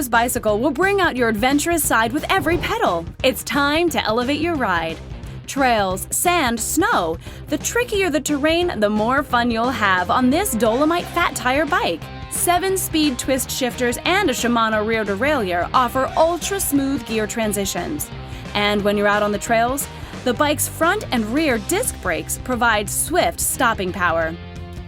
Mangoose bicycle will bring out your adventurous side with every pedal. It's time to elevate your ride. Trails, sand, snow. The trickier the terrain, the more fun you'll have on this Dolomite Fat Tire bike. 7-speed twist shifters and a Shimano rear derailleur offer ultra-smooth gear transitions. And when you're out on the trails, the bike's front and rear disc brakes provide swift stopping power.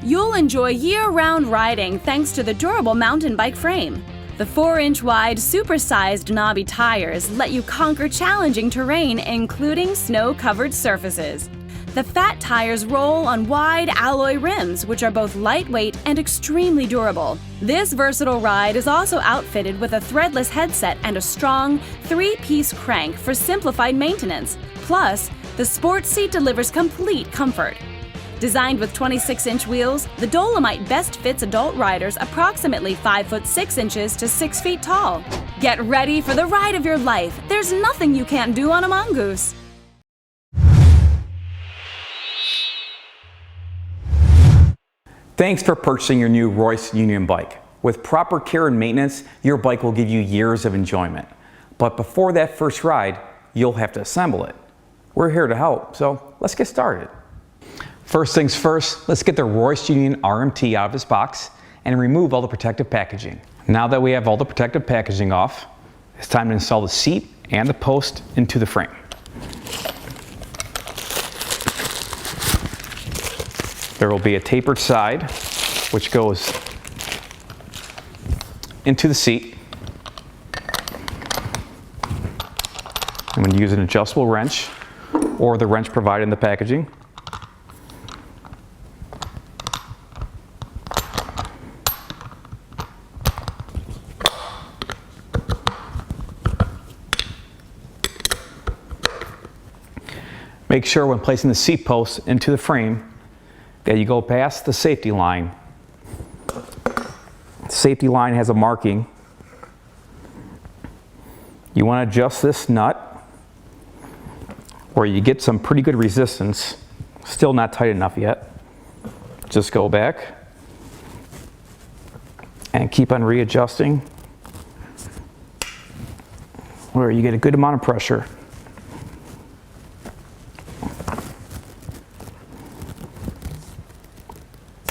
You'll enjoy year-round riding thanks to the durable mountain bike frame. The 4-inch wide, supersized knobby tires let you conquer challenging terrain, including snow-covered surfaces. The Fat Tires roll on wide alloy rims, which are both lightweight and extremely durable. This versatile ride is also outfitted with a threadless headset and a strong 3-piece crank for simplified maintenance. Plus, the sports seat delivers complete comfort. Designed with 26-inch wheels, the Dolomite best fits adult riders approximately 5 foot 6 inches to 6 feet tall. Get ready for the ride of your life. There's nothing you can't do on a Mongoose. Thanks for purchasing your new Royce Union bike. With proper care and maintenance, your bike will give you years of enjoyment. But before that first ride, you'll have to assemble it. We're here to help, so let's get started. First things first, let's get the Royce Union RMT out of its box and remove all the protective packaging. Now that we have all the protective packaging off, it's time to install the seat and the post into the frame. There will be a tapered side which goes into the seat. I'm going to use an adjustable wrench or the wrench provided in the packaging. Make sure when placing the seat posts into the frame that you go past the safety line. The safety line has a marking. You want to adjust this nut where you get some pretty good resistance. Still not tight enough yet. Just go back and keep on readjusting where you get a good amount of pressure.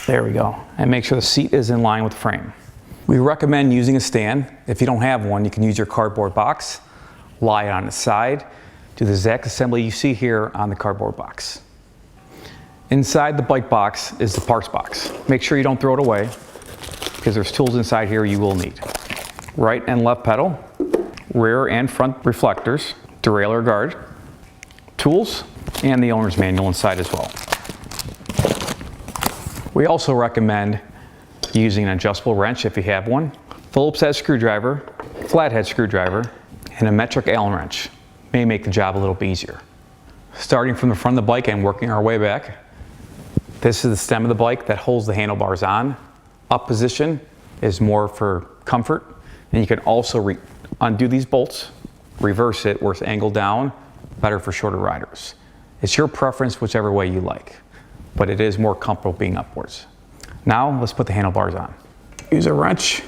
There we go. And make sure the seat is in line with the frame. We recommend using a stand. If you don't have one, you can use your cardboard box, lie it on the side, do the exact assembly you see here on the cardboard box. Inside the bike box is the parts box. Make sure you don't throw it away because there's tools inside here you will need. Right and left pedal, rear and front reflectors, derailleur guard, tools, and the owner's manual inside as well. We also recommend using an adjustable wrench if you have one, Phillips head screwdriver, flathead screwdriver, and a metric Allen wrench. May make the job a little bit easier. Starting from the front of the bike and working our way back, this is the stem of the bike that holds the handlebars on. Up position is more for comfort, and you can also undo these bolts, reverse it where it's angled down, better for shorter riders. It's your preference whichever way you like, but it is more comfortable being upwards. Now let's put the handlebars on. Use a wrench,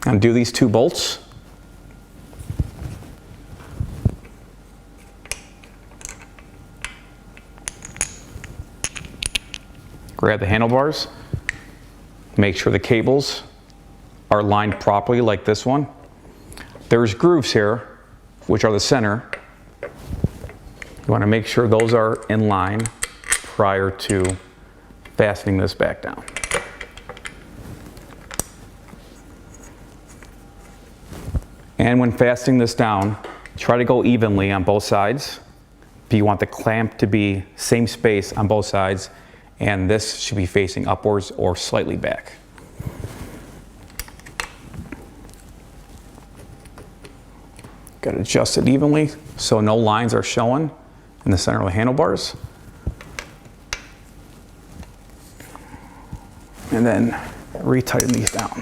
undo these 2 bolts. Grab the handlebars, make sure the cables are lined properly like this one. There's grooves here, which are the center. You want to make sure those are in line prior to fastening this back down. And when fastening this down, try to go evenly on both sides. You want the clamp to be same space on both sides, and this should be facing upwards or slightly back. Got to adjust it evenly so no lines are showing in the center of the handlebars. And then retighten these down.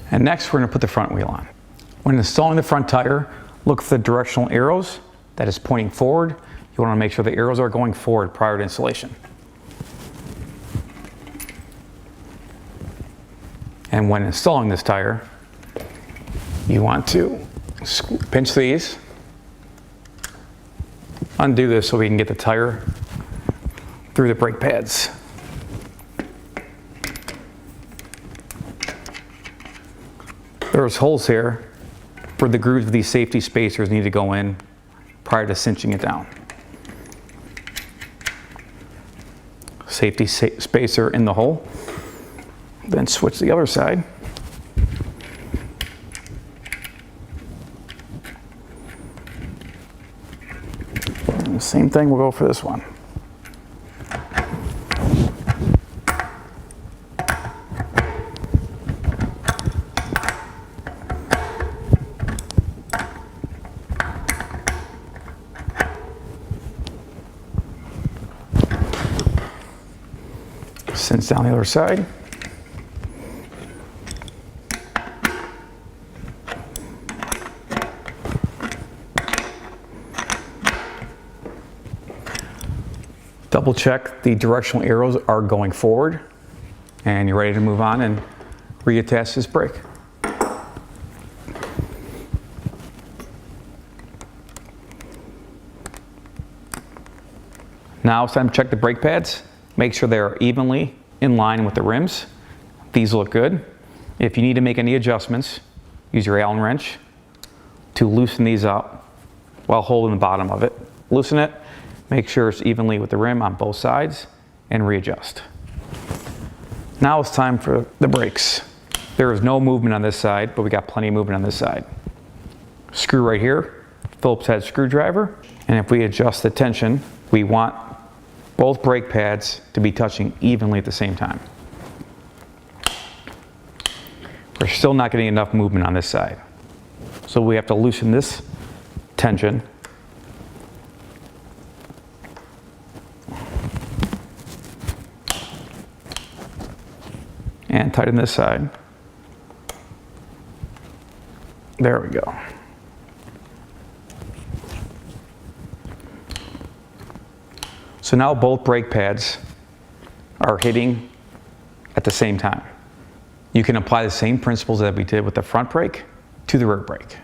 And next we're going to put the front wheel on. When installing the front tire, look for the directional arrows that is pointing forward. You want to make sure the arrows are going forward prior to installation. And when installing this tire, you want to pinch these, undo this so we can get the tire through the brake pads. There's holes here where the grooves of these safety spacers need to go in prior to cinching it down. Safety spacer in the hole, then switch the other side. And the same thing will go for this one. Cinch down the other side. Double check the directional arrows are going forward, and you're ready to move on and reattach this brake. Now it's time to check the brake pads. Make sure they're evenly in line with the rims. These look good. If you need to make any adjustments, use your Allen wrench to loosen these up while holding the bottom of it. Loosen it, make sure it's evenly with the rim on both sides, and readjust. Now it's time for the brakes. There is no movement on this side, but we got plenty of movement on this side. Screw right here, Phillips head screwdriver, and if we adjust the tension, we want both brake pads to be touching evenly at the same time. We're still not getting enough movement on this side. So we have to loosen this tension. And tighten this side. There we go. So now both brake pads are hitting at the same time. You can apply the same principles that we did with the front brake to the rear brake.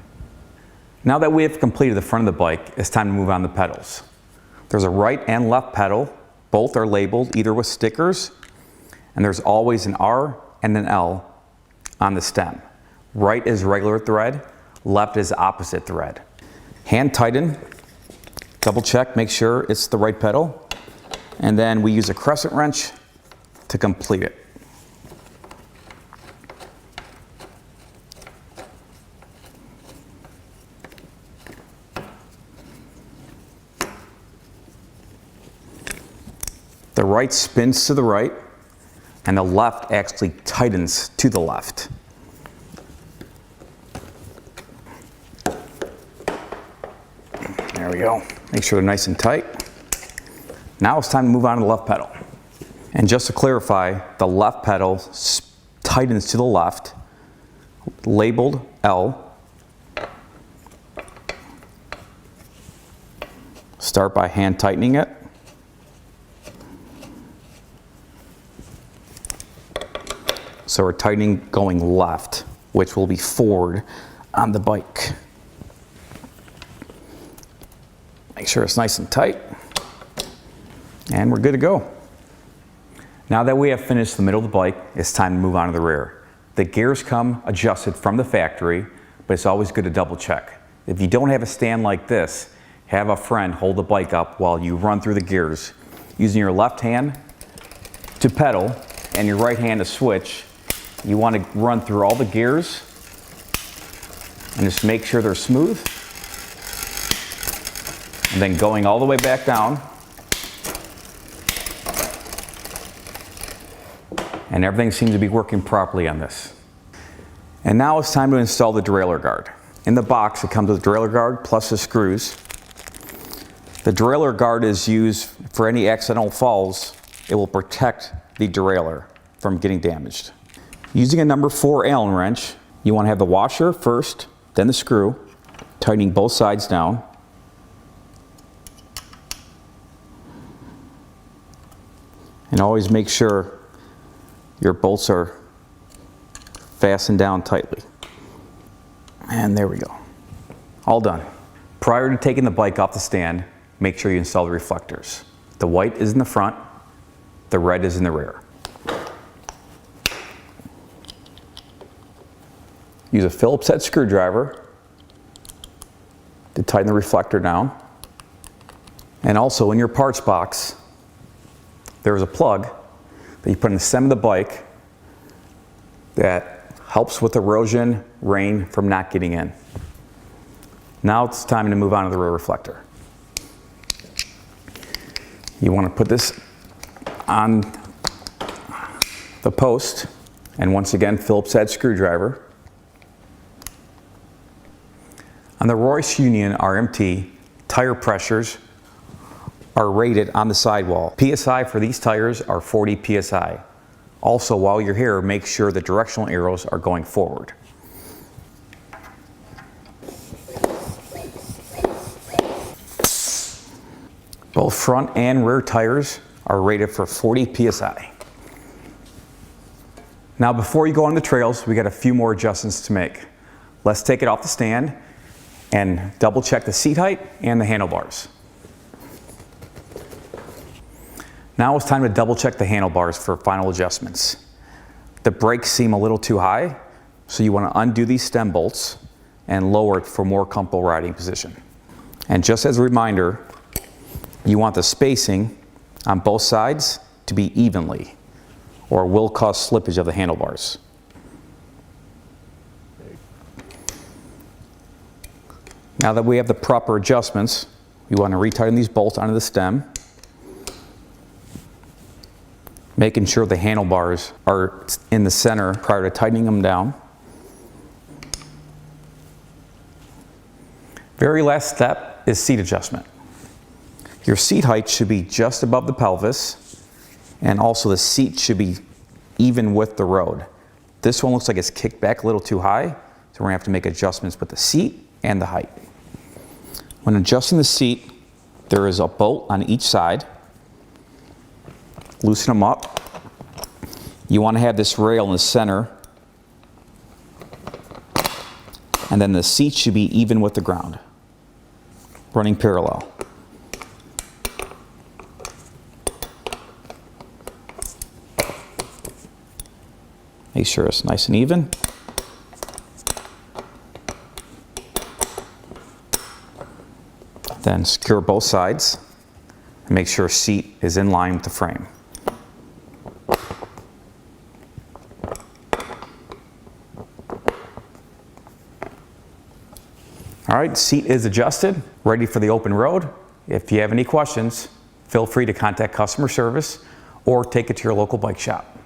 Now that we have completed the front of the bike, it's time to move on to the pedals. There's a right and left pedal. Both are labeled either with stickers, and there's always an R and an L on the stem. Right is regular thread, left is opposite thread. Hand tighten, double check, make sure it's the right pedal. And then we use a crescent wrench to complete it. The right spins to the right, and the left actually tightens to the left. There we go. Make sure they're nice and tight. Now it's time to move on to the left pedal. And just to clarify, the left pedal tightens to the left, labeled L. Start by hand tightening it. So we're tightening going left, which will be forward on the bike. Make sure it's nice and tight. And we're good to go. Now that we have finished the middle of the bike, it's time to move on to the rear. The gears come adjusted from the factory, but it's always good to double check. If you don't have a stand like this, have a friend hold the bike up while you run through the gears. Using your left hand to pedal and your right hand to switch, you want to run through all the gears and just make sure they're smooth. And then going all the way back down. And everything seems to be working properly on this. And now it's time to install the derailleur guard. In the box, it comes with a derailleur guard plus the screws. The derailleur guard is used for any accidental falls. It will protect the derailleur from getting damaged. Using a number 4 Allen wrench, you want to have the washer first, then the screw, tightening both sides down. And always make sure your bolts are fasten down tightly. And there we go. All done. Prior to taking the bike off the stand, make sure you install the reflectors. The white is in the front, the red is in the rear. Use a Phillips head screwdriver to tighten the reflector down. And also in your parts box, there is a plug that you put in the stem of the bike that helps with erosion, rain from not getting in. Now it's time to move on to the rear reflector. You want to put this on the post, and once again, Phillips head screwdriver. On the Royce Union RMT, tire pressures are rated on the sidewall. PSI for these tires are 40 PSI. Also, while you're here, make sure the directional arrows are going forward. Both front and rear tires are rated for 40 PSI. Now, before you go on the trails, we got a few more adjustments to make. Let's take it off the stand and double check the seat height and the handlebars. Now it's time to double check the handlebars for final adjustments. The brakes seem a little too high, so you want to undo these stem bolts and lower it for more comfortable riding position. And just as a reminder, you want the spacing on both sides to be evenly, or it will cause slippage of the handlebars. Now that we have the proper adjustments, we want to retighten these bolts onto the stem, making sure the handlebars are in the center prior to tightening them down. Very last step is seat adjustment. Your seat height should be just above the pelvis, and also the seat should be even with the road. This one looks like it's kicked back a little too high, so we're gonna have to make adjustments with the seat and the height. When adjusting the seat, there is a bolt on each side. Loosen them up. You want to have this rail in the center, and then the seat should be even with the ground, running parallel. Make sure it's nice and even. Then secure both sides and make sure seat is in line with the frame. All right, seat is adjusted, ready for the open road. If you have any questions, feel free to contact customer service or take it to your local bike shop.